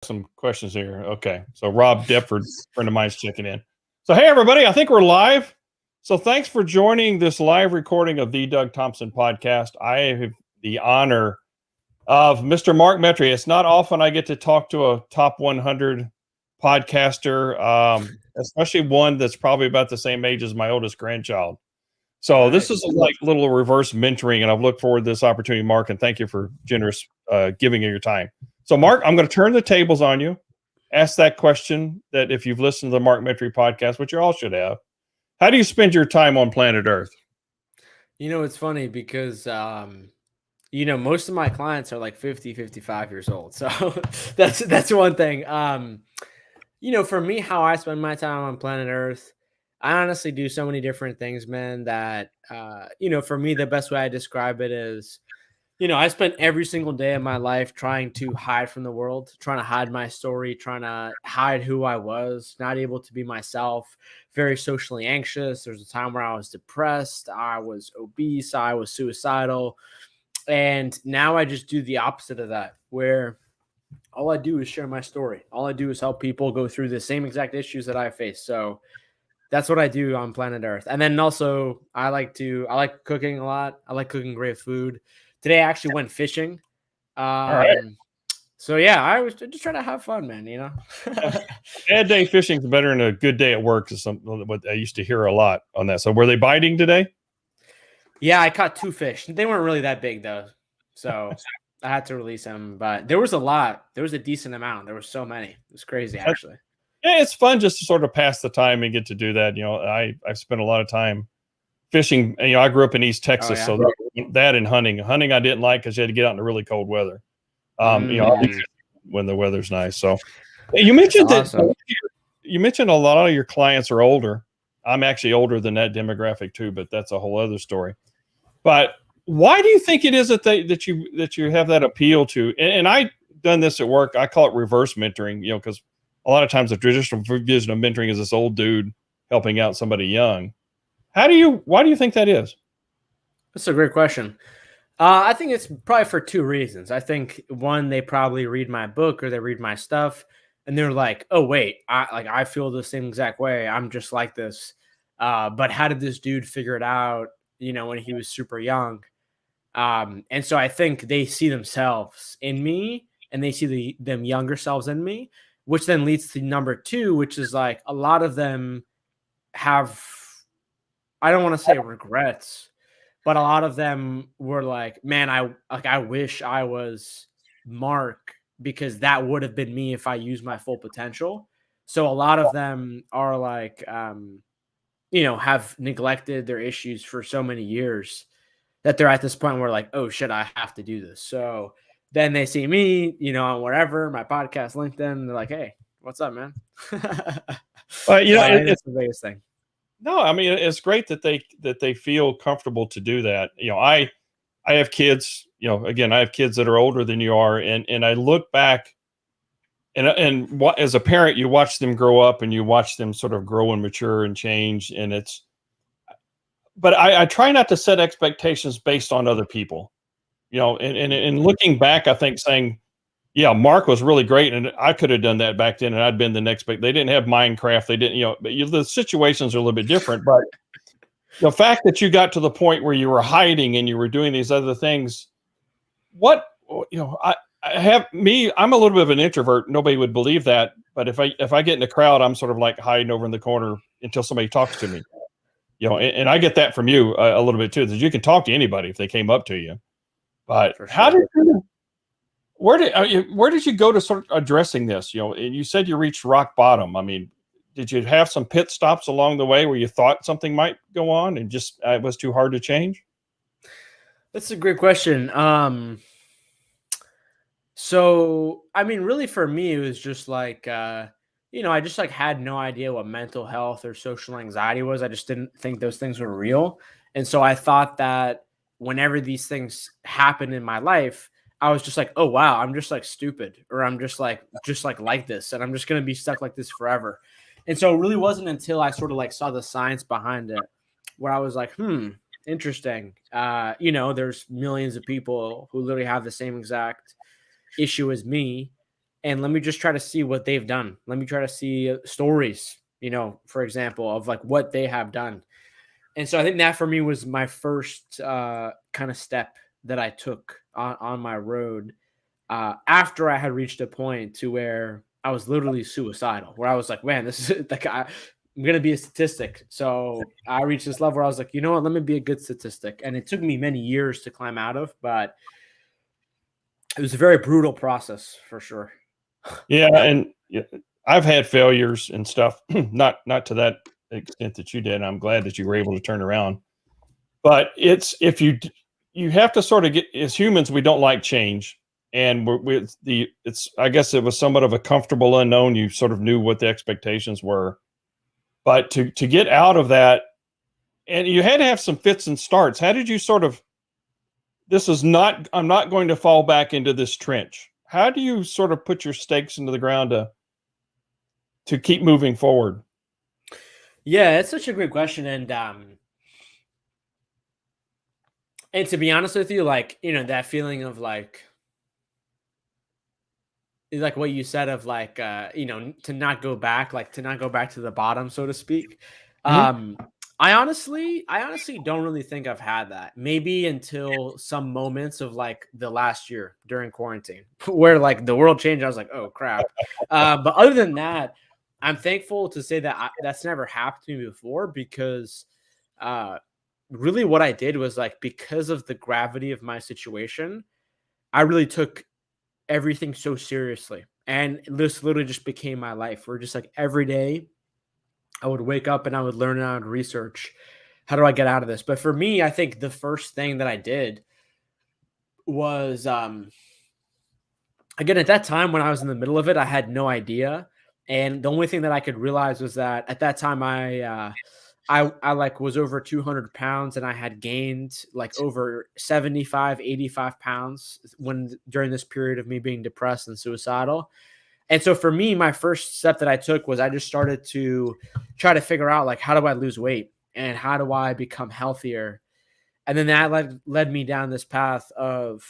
Some questions here. Okay. So Rob Deptford, friend of mine's checking in. So, hey, everybody, I think we're live. So thanks for joining this live recording of the Doug Thompson podcast. I have the honor of Mr. Mark Metry. It's not often I get to talk to a top 100 podcaster, especially one that's probably about the same age as my oldest grandchild. So this is like a little reverse mentoring, and I've looked forward to this opportunity, Mark, and thank you for generous giving of your time. So, Mark, I'm going to turn the tables on you. Ask that question that if you've listened to the Mark Metry podcast, which you all should have. How do you spend your time on planet Earth? It's funny because, most of my clients are like 50, 55 years old. So that's one thing. For me, how I spend my time on planet Earth, I honestly do so many different things, man, that, for me, the best way I describe it is, I spent every single day of my life trying to hide from the world, trying to hide my story, trying to hide who I was, not able to be myself, very socially anxious. There's a time where I was depressed, I was obese, I was suicidal. And now I just do the opposite of that, where all I do is share my story. All I do is help people go through the same exact issues that I face. So that's what I do on planet Earth. And then also I like cooking a lot. I like cooking great food. Today I actually went fishing. All right. So yeah, I was just trying to have fun, man, Bad day fishing is better than a good day at work is something what I used to hear a lot on that. So were they biting today? Yeah, I caught 2 fish. They weren't really that big though. So I had to release them, but there was a lot. There was a decent amount. There were so many. It was crazy, actually. Yeah, it's fun just to sort of pass the time and get to do that. I've spent a lot of time fishing. I grew up in East Texas, so that and hunting. Hunting I didn't like because you had to get out in the really cold weather. When the weather's nice. So you mentioned that you mentioned a lot of your clients are older. I'm actually older than that demographic too, but that's a whole other story. But why do you think it is that that you have that appeal to? And I've done this at work. I call it reverse mentoring. Because a lot of times the traditional vision of mentoring is this old dude helping out somebody young. Why do you think that is? That's a great question. I think it's probably for 2 reasons. I think one, they probably read my book or they read my stuff and they're like, oh wait, I feel the same exact way. I'm just like this. But how did this dude figure it out, when he was super young? And so I think they see themselves in me and they see them younger selves in me, which then leads to number 2, which is like a lot of them have, I don't want to say regrets, but a lot of them were like, man, I wish I was Mark because that would have been me if I used my full potential. So a lot of them are like, have neglected their issues for so many years that they're at this point where like, oh shit, I have to do this. So then they see me, on wherever, my podcast, LinkedIn, and they're like, hey, what's up, man? It's the biggest thing. No, I mean, it's great that they feel comfortable to do that. I have kids, again, I have kids that are older than you are. And I look back and what, as a parent, you watch them grow up and you watch them sort of grow and mature and change. But I try not to set expectations based on other people, and looking back, I think saying, yeah, Mark was really great, and I could have done that back then, and I'd been the next big. They didn't have Minecraft, they didn't, but the situations are a little bit different. But the fact that you got to the point where you were hiding and you were doing these other things, I'm a little bit of an introvert. Nobody would believe that, but if I get in the crowd, I'm sort of like hiding over in the corner until somebody talks to me. And I get that from you a little bit too. That you can talk to anybody if they came up to you. But where did you go to sort of addressing this? And you said you reached rock bottom. I mean, did you have some pit stops along the way where you thought something might go on and just it was too hard to change? That's a great question. So I mean, really for me, it was just like, I just like had no idea what mental health or social anxiety was. I just didn't think those things were real. And so I thought that whenever these things happened in my life, I was just like, oh wow, I'm just like stupid, or I'm just like this, and I'm just gonna be stuck like this forever. And so it really wasn't until I sort of like saw the science behind it where I was like, interesting. There's millions of people who literally have the same exact issue as me. and let me just try to see what they've done. Let me try to see stories, for example, of like what they have done. And so I think that for me was my first kind of step that I took on my road after I had reached a point to where I was literally suicidal, where I was like, man, this is like, I'm going to be a statistic. So I reached this level where I was like, you know what, let me be a good statistic. And it took me many years to climb out of, but it was a very brutal process for sure. Yeah. And I've had failures and stuff, not to that extent that you did. I'm glad that you were able to turn around, but it's, if you have to sort of get, as humans, we don't like change. And I guess it was somewhat of a comfortable unknown. You sort of knew what the expectations were, but to get out of that, and you had to have some fits and starts. How did you sort of, I'm not going to fall back into this trench. How do you sort of put your stakes into the ground to keep moving forward? Yeah, it's such a great question. And to be honest with you, like, that feeling of like what you said of like, to not go back, like to not go back to the bottom, so to speak. Mhm. I honestly don't really think I've had that. Maybe until some moments of like the last year during quarantine where like the world changed. I was like, oh crap. But other than that, I'm thankful to say that that's never happened to me before, because really what I did was like, because of the gravity of my situation, I really took everything so seriously. And this literally just became my life, where just like every day I would wake up and I would learn and I would research, how do I get out of this? But for me, I think the first thing that I did was, again, at that time when I was in the middle of it, I had no idea. And the only thing that I could realize was that at that time I like was over 200 pounds, and I had gained like over 75, 85 pounds during this period of me being depressed and suicidal. And so for me, my first step that I took was I just started to try to figure out, like, how do I lose weight and how do I become healthier? And then that led me down this path of,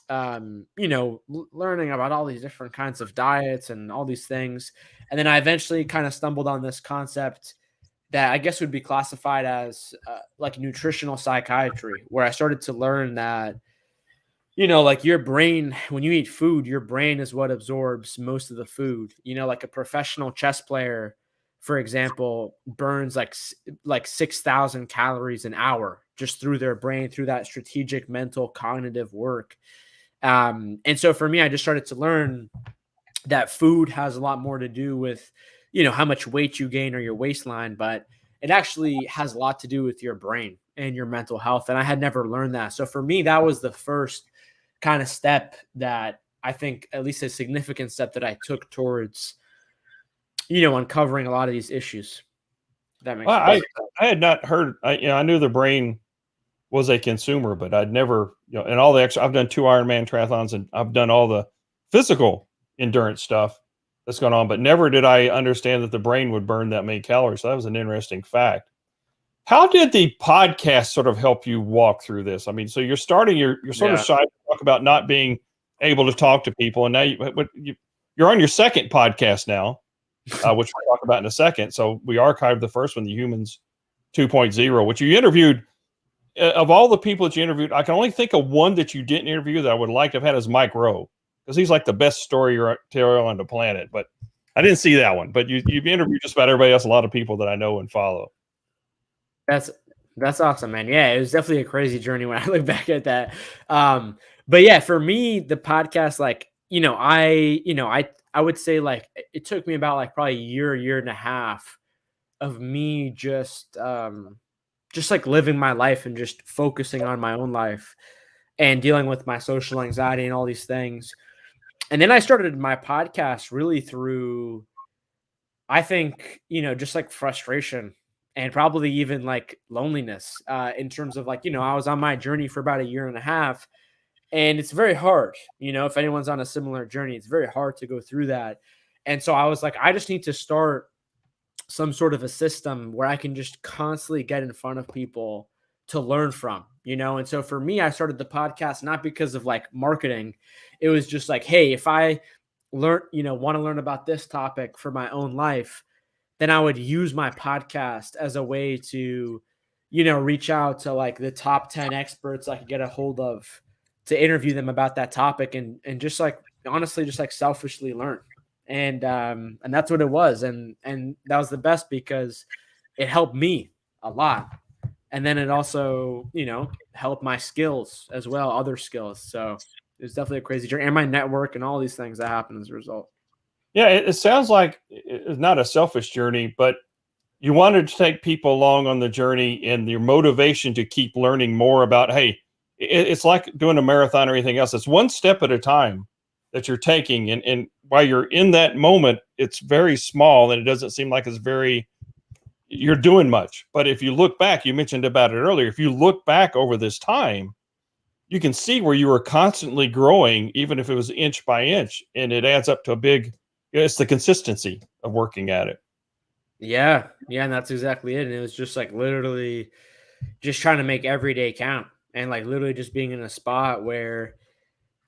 learning about all these different kinds of diets and all these things. And then I eventually kind of stumbled on this concept that I guess would be classified as like nutritional psychiatry, where I started to learn that, like your brain, when you eat food, your brain is what absorbs most of the food. Like a professional chess player, for example, burns like 6,000 calories an hour just through their brain, through that strategic mental cognitive work. And so for me, I just started to learn that food has a lot more to do with, how much weight you gain or your waistline, but it actually has a lot to do with your brain and your mental health. And I had never learned that. So for me, that was the first kind of step that I think, at least a significant step that I took towards, uncovering a lot of these issues. That makes sense. I had not heard, I knew the brain was a consumer, but I'd never, and all the extra, I've done 2 Ironman triathlons and I've done all the physical endurance stuff that's going on, but never did I understand that the brain would burn that many calories. So that was an interesting fact. How did the podcast sort of help you walk through this? I mean, so you're sort of shy to talk about not being able to talk to people. And now you're on your second podcast now, which we'll talk about in a second. So we archived the first one, the Humans 2.0, which you interviewed. Of all the people that you interviewed, I can only think of one that you didn't interview that I would like to have had is Mike Rowe, because he's like the best storyteller on the planet. But I didn't see that one. But you've interviewed just about everybody else, a lot of people that I know and follow. That's awesome, man. Yeah, it was definitely a crazy journey when I look back at that. But yeah, for me, the podcast, like, I would say like it took me about like probably a year and a half of me just like living my life and just focusing on my own life and dealing with my social anxiety and all these things. And then I started my podcast really through, I think, just like frustration and probably even like loneliness, in terms of like, I was on my journey for about a year and a half, and it's very hard, if anyone's on a similar journey, it's very hard to go through that. And so I was like, I just need to start some sort of a system where I can just constantly get in front of people to learn from, And so for me, I started the podcast not because of like marketing. It was just like, hey, if I want to learn about this topic for my own life, then I would use my podcast as a way to, reach out to like the top 10 experts I could get a hold of to interview them about that topic and just like honestly just like selfishly learn. And that's what it was. And that was the best because it helped me a lot. And then it also, helped my skills as well, other skills. So it was definitely a crazy journey, and my network and all these things that happened as a result. Yeah, it sounds like it's not a selfish journey, but you wanted to take people along on the journey and your motivation to keep learning more about, hey, it's like doing a marathon or anything else. It's one step at a time that you're taking. And while you're in that moment, it's very small and it doesn't seem like you're doing much. But if you look back, you mentioned about it earlier, if you look back over this time, you can see where you were constantly growing, even if it was inch by inch, and it adds up to it's the consistency of working at it. Yeah. Yeah. And that's exactly it. And it was just like literally just trying to make every day count and like literally just being in a spot where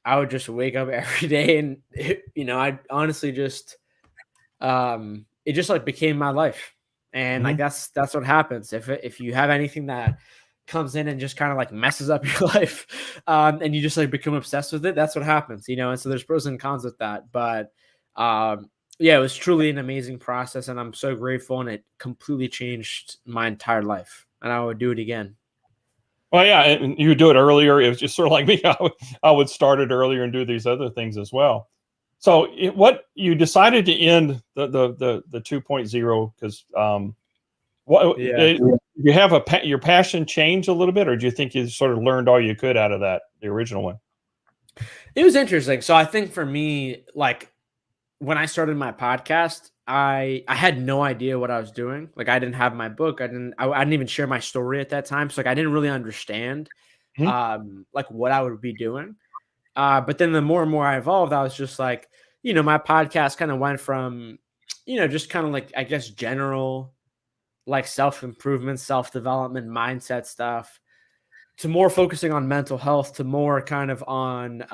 I would just wake up every day and, I honestly just, it just like became my life. And like, that's what happens. If you have anything that comes in and just kind of like messes up your life, and you just like become obsessed with it, that's what happens, and so there's pros and cons with that. But, yeah, it was truly an amazing process and I'm so grateful, and it completely changed my entire life and I would do it again. Well, yeah, and you would do it earlier. It was just sort of like me. I would start it earlier and do these other things as well. So what you decided to end the 2.0 because you have your passion change a little bit, or do you think you sort of learned all you could out of the original one? It was interesting. So I think for me, like when I started my podcast, I had no idea what I was doing. Like I didn't have my book. I didn't even share my story at that time. So like I didn't really understand like what I would be doing. But then the more and more I evolved, I was just like, my podcast kind of went from, just kind of like, I guess, general like self-improvement, self-development, mindset stuff to more focusing on mental health, to more kind of on,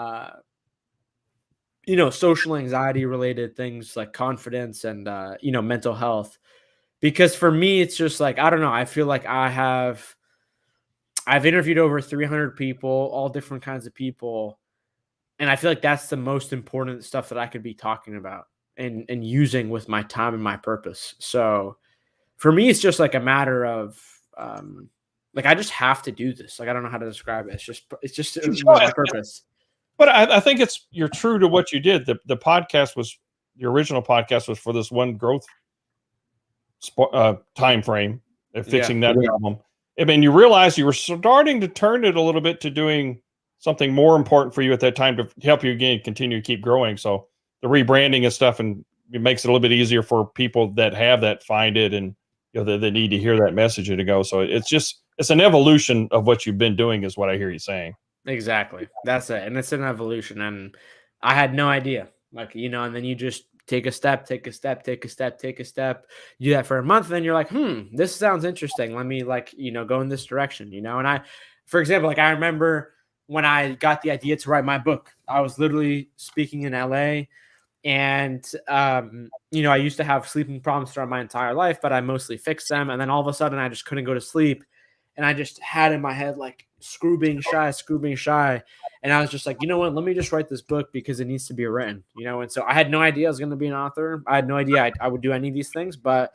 social anxiety related things like confidence and, mental health. Because for me, it's just like, I don't know. I feel like I've interviewed over 300 people, all different kinds of people. And I feel like that's the most important stuff that I could be talking about and using with my time and my purpose. So for me, it's just like a matter of, like, I just have to do this. Like, I don't know how to describe it. It's just my purpose. But I think you're true to what you did. The original podcast was for this one growth time frame of fixing that problem. I mean, you realized you were starting to turn it a little bit to doing something more important for you at that time to help you again continue to keep growing. So the rebranding and stuff, and it makes it a little bit easier for people that have that find it, and they need to hear that message to go. So it's an evolution of what you've been doing, is what I hear you saying. Exactly. That's it. And it's an evolution. And I had no idea, like, and then you just take a step, take a step, take a step, take a step. You do that for a month. And then you're like, this sounds interesting. Let me go in this direction, and for example, like I remember when I got the idea to write my book, I was literally speaking in LA and, I used to have sleeping problems throughout my entire life, but I mostly fixed them. And then all of a sudden I just couldn't go to sleep. And I just had in my head, like, screw being shy. And I was just like, you know what, let me just write this book because it needs to be written, And so I had no idea I was going to be an author. I had no idea I would do any of these things, but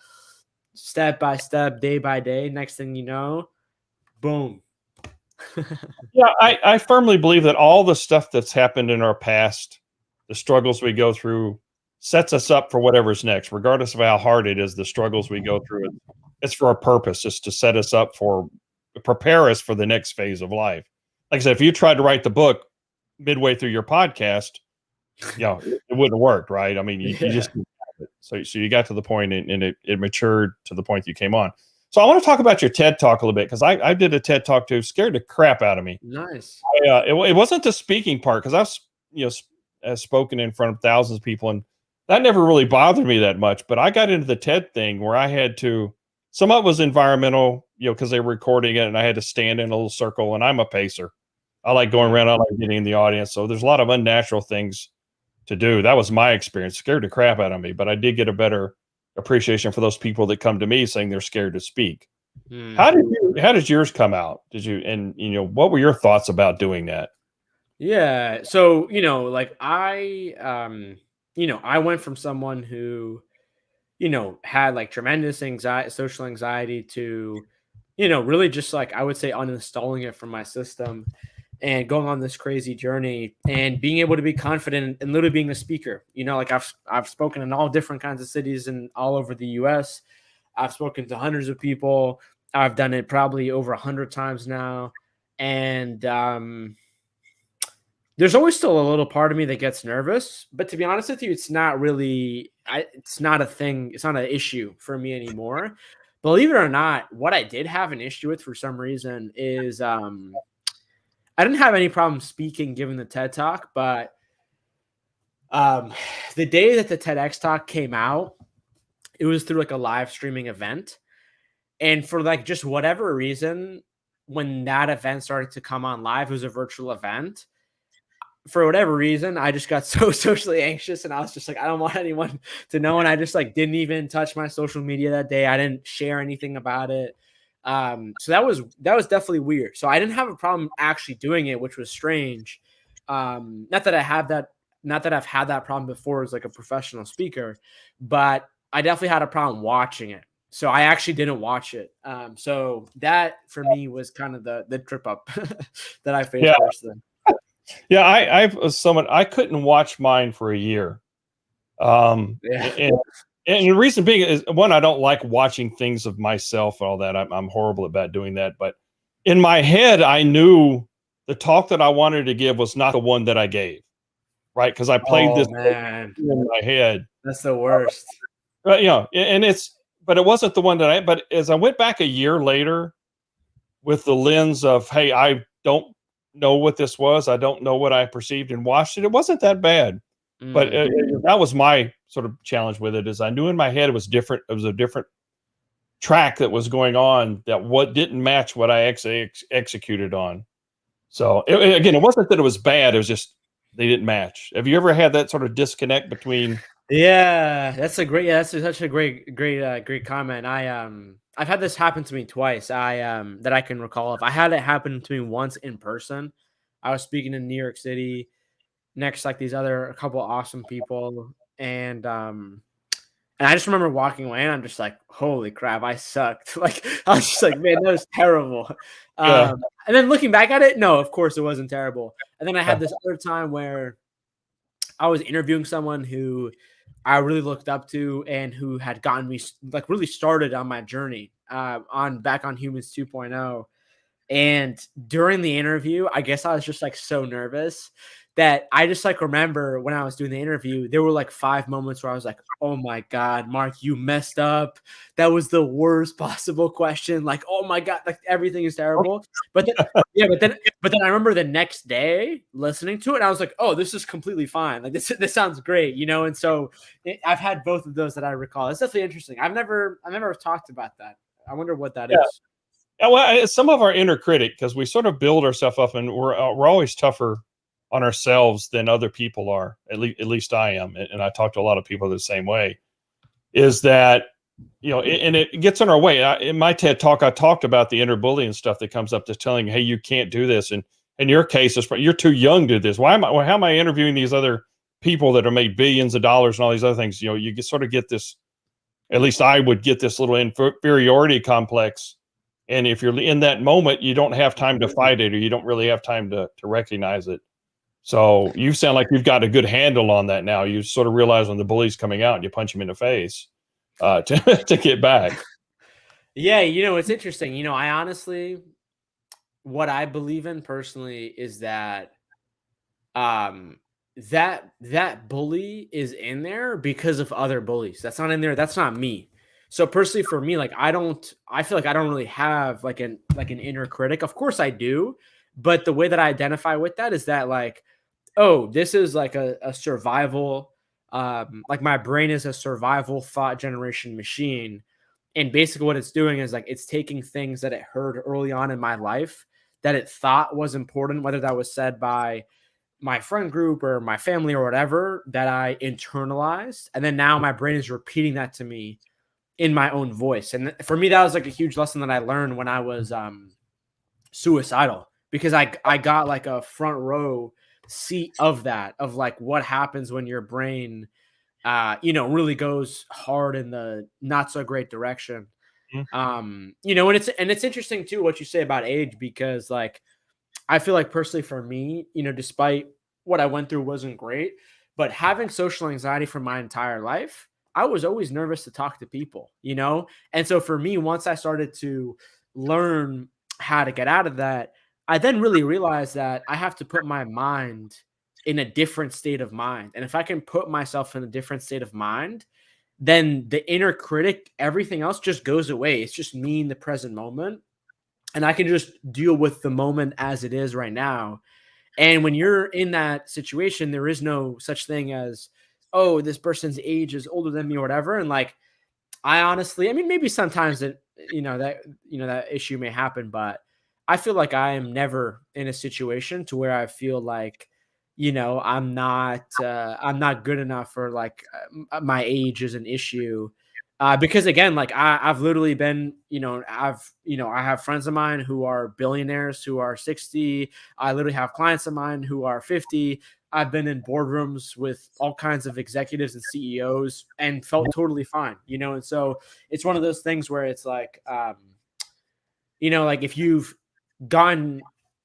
step by step, day by day, next thing you know, boom. Yeah, I firmly believe that all the stuff that's happened in our past, the struggles we go through, sets us up for whatever's next, regardless of how hard it is. The struggles we go through, it's for a purpose. It's to set us up prepare us for the next phase of life. Like I said, if you tried to write the book midway through your podcast, it wouldn't have worked, right? I mean, you just so you got to the point and it matured to the point that you came on. So I want to talk about your TED Talk a little bit, because I did a TED Talk too. Scared the crap out of me. Nice. It wasn't the speaking part, because I've spoken in front of thousands of people, and that never really bothered me that much. But I got into the TED thing where I had to. Some of it was environmental, because they were recording it, and I had to stand in a little circle. And I'm a pacer. I like going around. I like getting in the audience. So there's a lot of unnatural things to do. That was my experience. Scared the crap out of me, but I did get a better appreciation for those people that come to me saying they're scared to speak. How did yours come out? Did you, and what were your thoughts about doing that? Yeah. So, like I went from someone who, had like tremendous anxiety, social anxiety to, really just like, I would say uninstalling it from my system and going on this crazy journey and being able to be confident and literally being a speaker. Like I've spoken in all different kinds of cities and all over the US. I've spoken to hundreds of people. I've done it probably over 100 times now. And, there's always still a little part of me that gets nervous, but to be honest with you, it's not really, it's not a thing. It's not an issue for me anymore. Believe it or not, what I did have an issue with for some reason is, I didn't have any problem speaking, giving the TED talk, but, the day that the TEDx talk came out, it was through like a live streaming event. And for like, just whatever reason, when that event started to come on live, it was a virtual event. For whatever reason, I just got so socially anxious and I was just like, I don't want anyone to know. And I just like didn't even touch my social media that day. I didn't share anything about it. So that was definitely weird. So I didn't have a problem actually doing it, which was strange. Not that I've had that problem before as like a professional speaker, but I definitely had a problem watching it. So I actually didn't watch it. So that for me was kind of the trip up that I faced first then. Yeah, I couldn't watch mine for a year. And the reason being is, one, I don't like watching things of myself and all that. I'm horrible about doing that. But in my head, I knew the talk that I wanted to give was not the one that I gave, right? Because I played this in my head. That's the worst. But but it wasn't the one that but as I went back a year later with the lens of, hey, I don't know what this was. I don't know what I perceived and watched it. It wasn't that bad, but that was my sort of challenge with it. Is I knew in my head it was different. It was a different track that was going on that didn't match what I executed on. So again, it wasn't that it was bad. It was just they didn't match. Have you ever had that sort of disconnect between? Yeah, that's such a great comment. I've had this happen to me twice. That I can recall of. I had it happen to me once in person. I was speaking in New York City next to like a couple of awesome people, and I just remember walking away and I'm just like, holy crap, I sucked. Like I was just like, man, that was terrible. And then looking back at it, no, of course it wasn't terrible. And then I had this other time where I was interviewing someone who I really looked up to and who had gotten me like really started on my journey back on Humans 2.0. And during the interview, I guess I was just like so nervous that I just like remember when I was doing the interview, there were like 5 moments where I was like, oh my God, Mark, you messed up. That was the worst possible question. Like, oh my God, like everything is terrible. But then, but then I remember the next day listening to it, and I was like, oh, this is completely fine. Like this sounds great, And so I've had both of those that I recall. It's definitely interesting. I've never talked about that. I wonder what that is. Yeah, well, some of our inner critic, because we sort of build ourselves up, and we're always tougher on ourselves than other people are. At least I am, and I talk to a lot of people the same way. Is that and it gets in our way. In my TED talk, I talked about the inner bullying stuff that comes up, that's telling you, hey, you can't do this, and in your case, you're too young to do this. How am I interviewing these other people that are made billions of dollars and all these other things? You sort of get this. At least I would get this little inferiority complex. And if you're in that moment, you don't have time to fight it, or you don't really have time to recognize it. So you sound like you've got a good handle on that now. You sort of realize when the bully's coming out, and you punch him in the face to get back. Yeah, it's interesting. I honestly, what I believe in personally is that that bully is in there because of other bullies. That's not in there. That's not me. So personally for me, like I feel like I don't really have like an inner critic. Of course I do, but the way that I identify with that is that like, oh, this is like a survival, like my brain is a survival thought generation machine. And basically what it's doing is like, it's taking things that it heard early on in my life that it thought was important, whether that was said by my friend group or my family or whatever that I internalized. And then now my brain is repeating that to me in my own voice. And for me, that was like a huge lesson that I learned when I was suicidal, because I got like a front row seat of that, of like what happens when your brain, really goes hard in the not so great direction. And it's interesting too, what you say about age, because like, I feel like personally for me, despite what I went through wasn't great, but having social anxiety for my entire life, I was always nervous to talk to people, And so for me, once I started to learn how to get out of that, I then really realized that I have to put my mind in a different state of mind. And if I can put myself in a different state of mind, then the inner critic, everything else just goes away. It's just me in the present moment. And I can just deal with the moment as it is right now. And when you're in that situation, there is no such thing as, oh, this person's age is older than me or whatever. And like, I honestly, I mean, maybe sometimes that issue may happen, but I feel like I am never in a situation to where I feel like, I'm not good enough, or like my age is an issue. Because again, like I've literally been, I have friends of mine who are billionaires who are 60. I literally have clients of mine who are 50. I've been in boardrooms with all kinds of executives and CEOs and felt totally fine, and so it's one of those things where it's like, like if you've gotten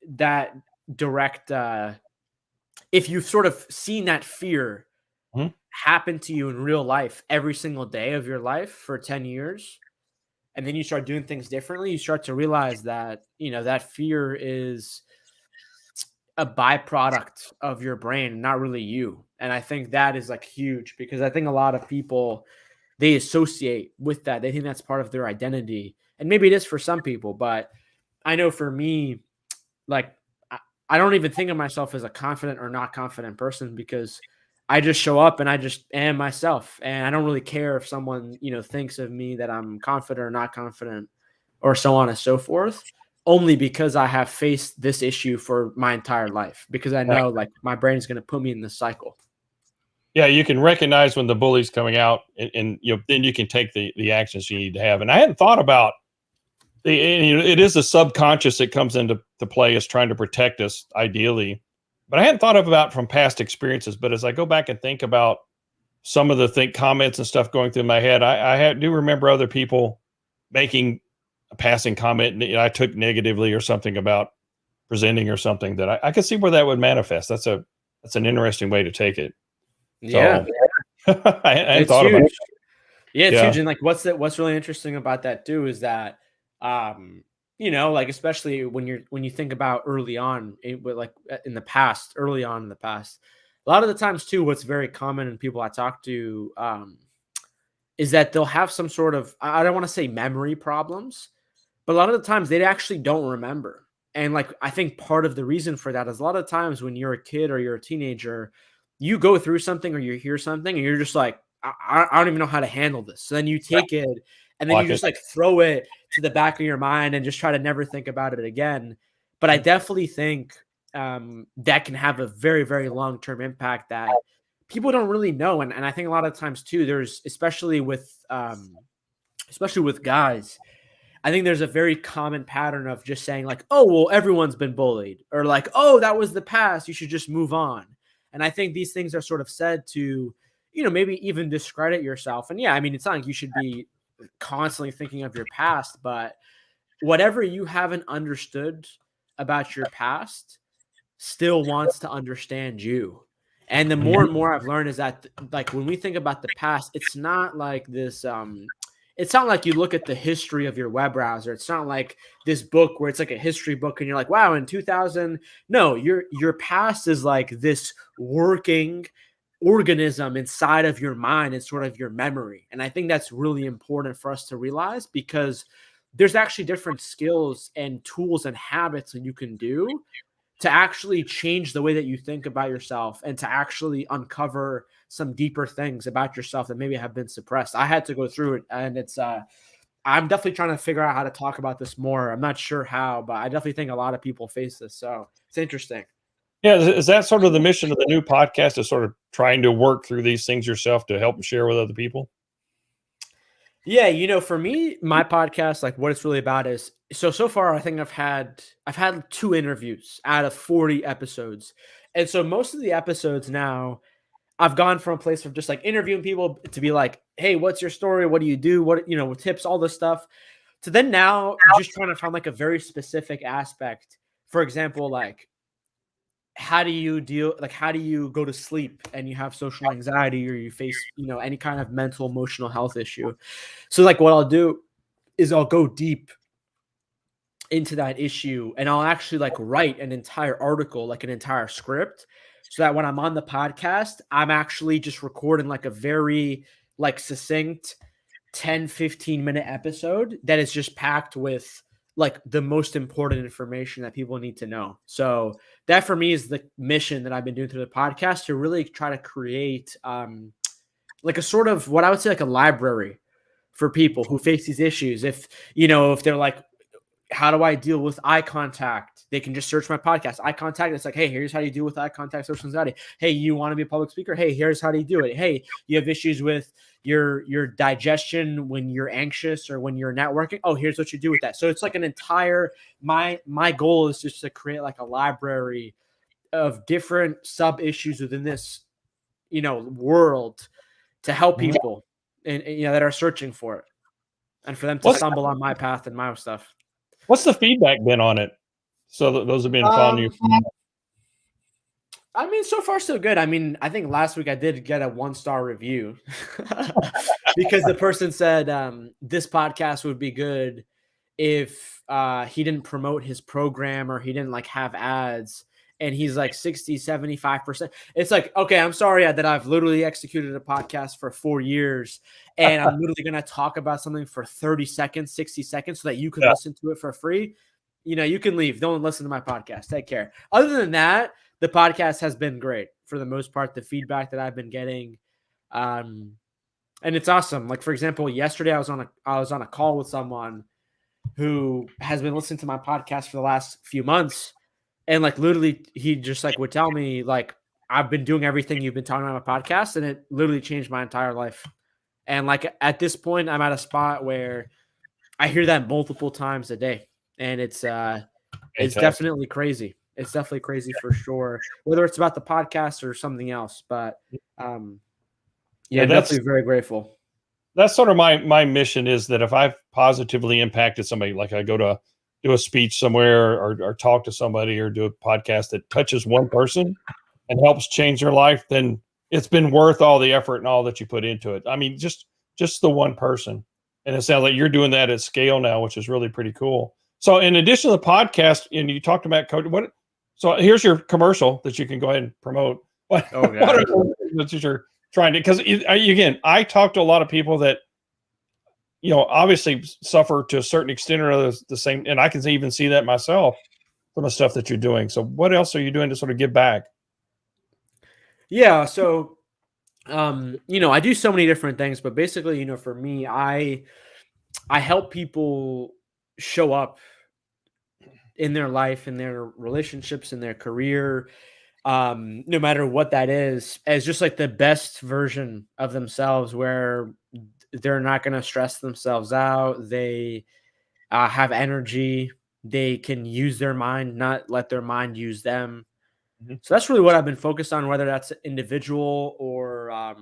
that direct, if you've sort of seen that fear happen to you in real life every single day of your life for 10 years, and then you start doing things differently, you start to realize that, that fear is a byproduct of your brain, not really you. And I think that is like huge, because I think a lot of people, they associate with that. They think that's part of their identity. And maybe it is for some people, but I know for me, like, I don't even think of myself as a confident or not confident person, because I just show up and I just am myself. And I don't really care if someone, thinks of me that I'm confident or not confident or so on and so forth, only because I have faced this issue for my entire life, because I know like my brain is going to put me in this cycle. Yeah, you can recognize when the bully's coming out, and then you can take the actions you need to have. And I hadn't thought about it is the subconscious that comes into play, as trying to protect us ideally. But I hadn't thought about from past experiences. But as I go back and think about some of the comments and stuff going through my head, I do remember other people making a passing comment I took negatively, or something about presenting or something, that I could see where that would manifest. That's an interesting way to take it. Yeah. So, I hadn't thought huge. about it. Yeah, it's huge. And like, what's really interesting about that too is that, like, especially when you think about early on, like in the past, early on in the past, a lot of the times too, what's very common in people I talk to, is that they'll have some sort of, I don't want to say memory problems, but a lot of the times they actually don't remember. And like, I think part of the reason for that is a lot of times when you're a kid or you're a teenager, you go through something or you hear something and you're just like, I don't even know how to handle this. So then you take it and then you just like throw it to the back of your mind and just try to never think about it again. But I definitely think that can have a very, very long-term impact that people don't really know. And I think a lot of times too, there's, especially with guys, I think there's a very common pattern of just saying like, oh, well, everyone's been bullied, or like, oh, that was the past, you should just move on. And I think these things are sort of said to, maybe even discredit yourself. And yeah, I mean, it's not like you should be constantly thinking of your past, but whatever you haven't understood about your past still wants to understand you. And the more and more I've learned is that, like, when we think about the past, it's not like this, it's not like you look at the history of your web browser. It's not like this book where it's like a history book and you're like, wow, in 2000, no, your past is like this working organism inside of your mind and sort of your memory. And I think that's really important for us to realize, because there's actually different skills and tools and habits that you can do to actually change the way that you think about yourself and to actually uncover some deeper things about yourself that maybe have been suppressed. I had to go through it, and it's I'm definitely trying to figure out how to talk about this more. I'm not sure how, but I definitely think a lot of people face this. So it's interesting. Yeah, is that sort of the mission of the new podcast, is sort of trying to work through these things yourself to help share with other people? Yeah, for me, my podcast, like what it's really about is so far I think I've had 2 interviews out of 40 episodes. And so most of the episodes now I've gone from a place of just like interviewing people to be like, "Hey, what's your story? What do you do? What, tips, all this stuff." To then now just trying to find like a very specific aspect. For example, like how do you go to sleep and you have social anxiety or you face, any kind of mental emotional health issue. So like what I'll do is I'll go deep into that issue and I'll actually like write an entire article, like an entire script, so that when I'm on the podcast, I'm actually just recording like a very like succinct 10-15 minute episode that is just packed with like the most important information that people need to know. So that for me is the mission that I've been doing through the podcast, to really try to create like a sort of what I would say like a library for people who face these issues. If they're like, how do I deal with eye contact? They can just search my podcast, eye contact. It's like, hey, here's how you deal with eye contact, social anxiety. Hey, you want to be a public speaker? Hey, here's how do you do it. Hey, you have issues with your digestion when you're anxious or when you're networking. Oh, here's what you do with that. So it's like an entire, my goal is just to create like a library of different sub issues within this, world, to help people and that are searching for it, and for them to stumble on my path and my stuff. What's the feedback been on it? So those have been following you. I mean, so far so good. I mean, I think last week I did get a 1-star review because the person said this podcast would be good if he didn't promote his program or he didn't like have ads. And he's like 60-75%. It's like, okay, I'm sorry that I've literally executed a podcast for 4 years and I'm literally going to talk about something for 30 seconds, 60 seconds so that you can listen to it for free. You can leave. Don't listen to my podcast. Take care. Other than that, the podcast has been great for the most part, the feedback that I've been getting. And it's awesome. Like, for example, yesterday I was on a call with someone who has been listening to my podcast for the last few months. And like literally he just like would tell me like, I've been doing everything you've been talking about my podcast, and it literally changed my entire life. And like at this point, I'm at a spot where I hear that multiple times a day, and it's definitely crazy. It's definitely crazy for sure, whether it's about the podcast or something else. But I'm definitely very grateful. That's sort of my mission, is that if I've positively impacted somebody, like I go to do a speech somewhere or talk to somebody or do a podcast that touches one person and helps change their life, then it's been worth all the effort and all that you put into it. I mean, just the one person. And it sounds like you're doing that at scale now, which is really pretty cool. So in addition to the podcast, and you talked about coaching, so here's your commercial that you can go ahead and promote. What are that you're trying to, because again, I talk to a lot of people that, obviously suffer to a certain extent or the same. And I can even see that myself from the stuff that you're doing. So what else are you doing to sort of give back? Yeah. So, I do so many different things, but basically, for me, I help people show up in their life, in their relationships, in their career, no matter what that is, as just like the best version of themselves, where they're not going to stress themselves out. They have energy. They can use their mind, not let their mind use them. Mm-hmm. So that's really what I've been focused on, whether that's individual or at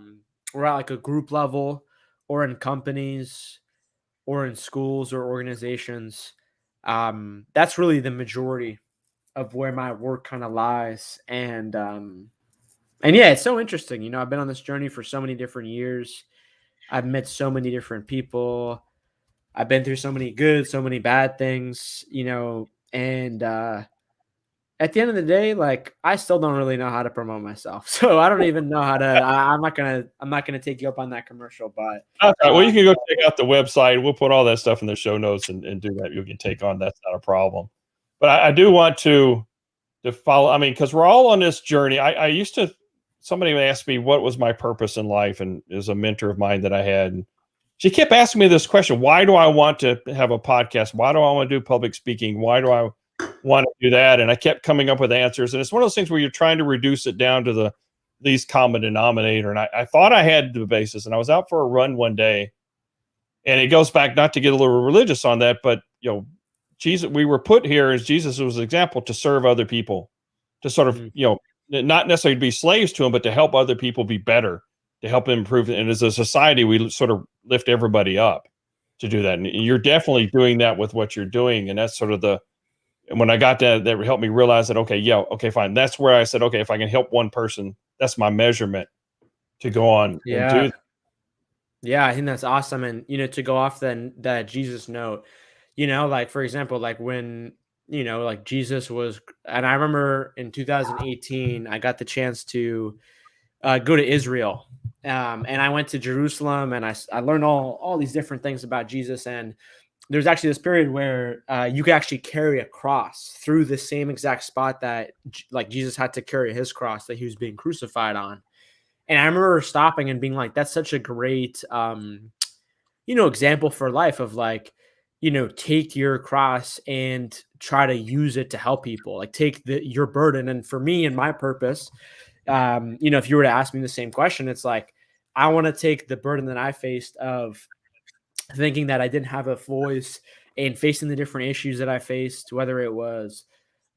like a group level, or in companies, or in schools or organizations. That's really the majority of where my work kind of lies. And yeah, it's so interesting. I've been on this journey for so many different years. I've met so many different people. I've been through so many good, so many bad things, and at the end of the day, like, I still don't really know how to promote myself. So I don't even know how to, I'm not going to take you up on that commercial, but. Okay. Well, you can go check out the website. We'll put all that stuff in the show notes and do that. You can take on, that's not a problem. But I do want to follow, I mean, because we're all on this journey. I used to, somebody asked me what was my purpose in life, and is a mentor of mine that I had. And she kept asking me this question: why do I want to have a podcast? Why do I want to do public speaking? Why do I want to do that. And I kept coming up with answers. And it's one of those things where you're trying to reduce it down to the least common denominator. And I thought I had the basis, and I was out for a run one day, and it goes back, not to get a little religious on that, but Jesus, we were put here as Jesus was an example to serve other people, to sort of, not necessarily to be slaves to them, but to help other people be better, to help them improve. And as a society, we sort of lift everybody up to do that. And you're definitely doing that with what you're doing. And that's sort of and when I got that helped me realize that, okay, fine. That's where I said, okay, if I can help one person, that's my measurement to go on and do that. Yeah, I think that's awesome. And, to go off then that Jesus note, like, for example, like when, like Jesus was, and I remember in 2018, I got the chance to go to Israel. And I went to Jerusalem, and I learned all these different things about Jesus. And there's actually this period where you could actually carry a cross through the same exact spot that like Jesus had to carry his cross that he was being crucified on. And I remember stopping and being like, that's such a great, example for life of like, take your cross and try to use it to help people, like take your burden. And for me and my purpose, if you were to ask me the same question, it's like, I want to take the burden that I faced of thinking that I didn't have a voice and facing the different issues that I faced, whether it was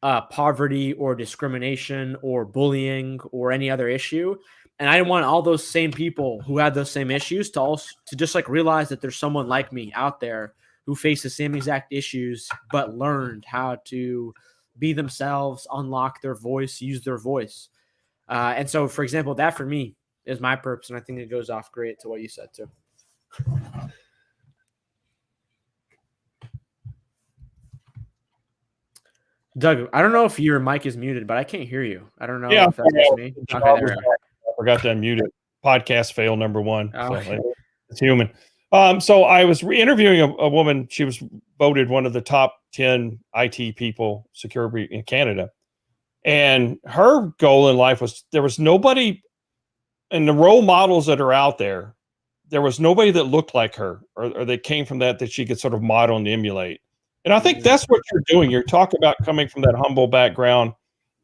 poverty or discrimination or bullying or any other issue. And I didn't want all those same people who had those same issues to just like realize that there's someone like me out there who faced the same exact issues, but learned how to be themselves, unlock their voice, use their voice. And so, for example, that for me is my purpose. And I think it goes off great to what you said too. Doug, I don't know if your mic is muted, but I can't hear you. I don't know if that's just me. Okay, there we go. I forgot to unmute it. Podcast fail number one. Oh. So it's human. So I was interviewing a woman. She was voted one of the top 10 IT people, security in Canada. And her goal in life was, there was nobody in the role models that are out there. There was nobody that looked like her or that came from that she could sort of model and emulate. And I think that's what you're doing. You're talking about coming from that humble background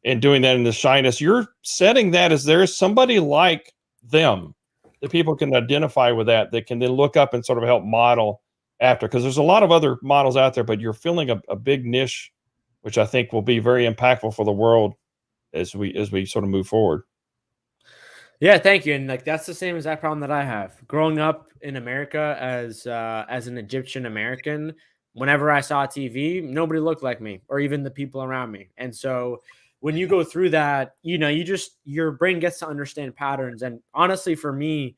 and doing that in the shyness. You're setting that as there is somebody like them that people can identify with, that can then look up and sort of help model after. Because there's a lot of other models out there, but you're filling a big niche, which I think will be very impactful for the world as we sort of move forward. Yeah, thank you. And like that's the same exact problem that I have. Growing up in America as an Egyptian American, whenever I saw TV, nobody looked like me or even the people around me. And so when you go through that, your brain gets to understand patterns. And honestly, for me,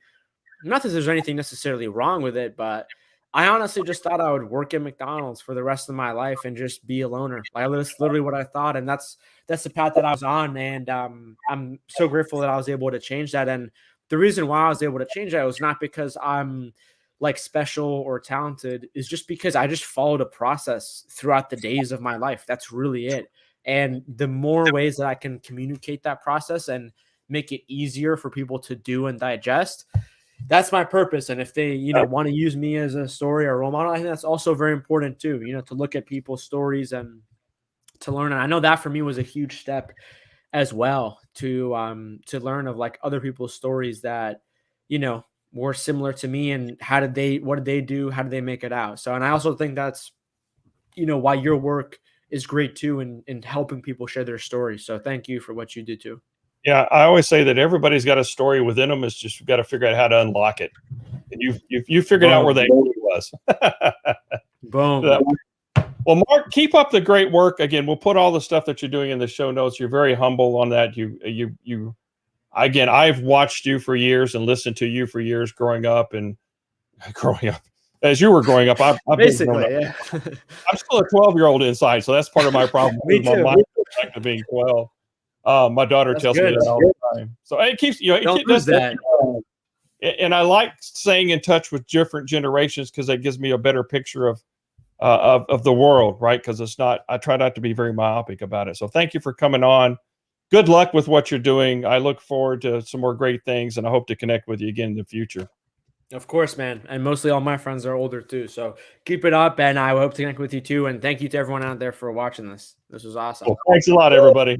not that there's anything necessarily wrong with it, but I honestly just thought I would work at McDonald's for the rest of my life and just be a loner. Like that's literally what I thought. And that's the path that I was on. And I'm so grateful that I was able to change that. And the reason why I was able to change that was not because I'm like special or talented, is just because I just followed a process throughout the days of my life. That's really it. And the more ways that I can communicate that process and make it easier for people to do and digest, that's my purpose. And if they, want to use me as a story or role model, I think that's also very important too, to look at people's stories and to learn. And I know that for me was a huge step as well to learn of like other people's stories that, were similar to me and what did they do? How did they make it out? So, and I also think that's, why your work is great too in helping people share their stories. So thank you for what you do too. Yeah. I always say that everybody's got a story within them. It's just, we've got to figure out how to unlock it. And you figured out where that was. Boom. Well, Mark, keep up the great work. Again, we'll put all the stuff that you're doing in the show notes. You're very humble on that. Again, I've watched you for years and listened to you for years growing up. As you were growing up, I've basically, yeah. I'm still a 12-year-old inside, so that's part of my problem. Me too. My mind goes back to being 12. My daughter tells me that all the time. So it keeps, Don't lose that. And I like staying in touch with different generations because that gives me a better picture of the world, right? Because I try not to be very myopic about it. So thank you for coming on. Good luck with what you're doing. I look forward to some more great things, and I hope to connect with you again in the future. Of course, man. And mostly all my friends are older too. So keep it up. And I hope to connect with you too. And thank you to everyone out there for watching this. This was awesome. Well, thanks a lot, everybody.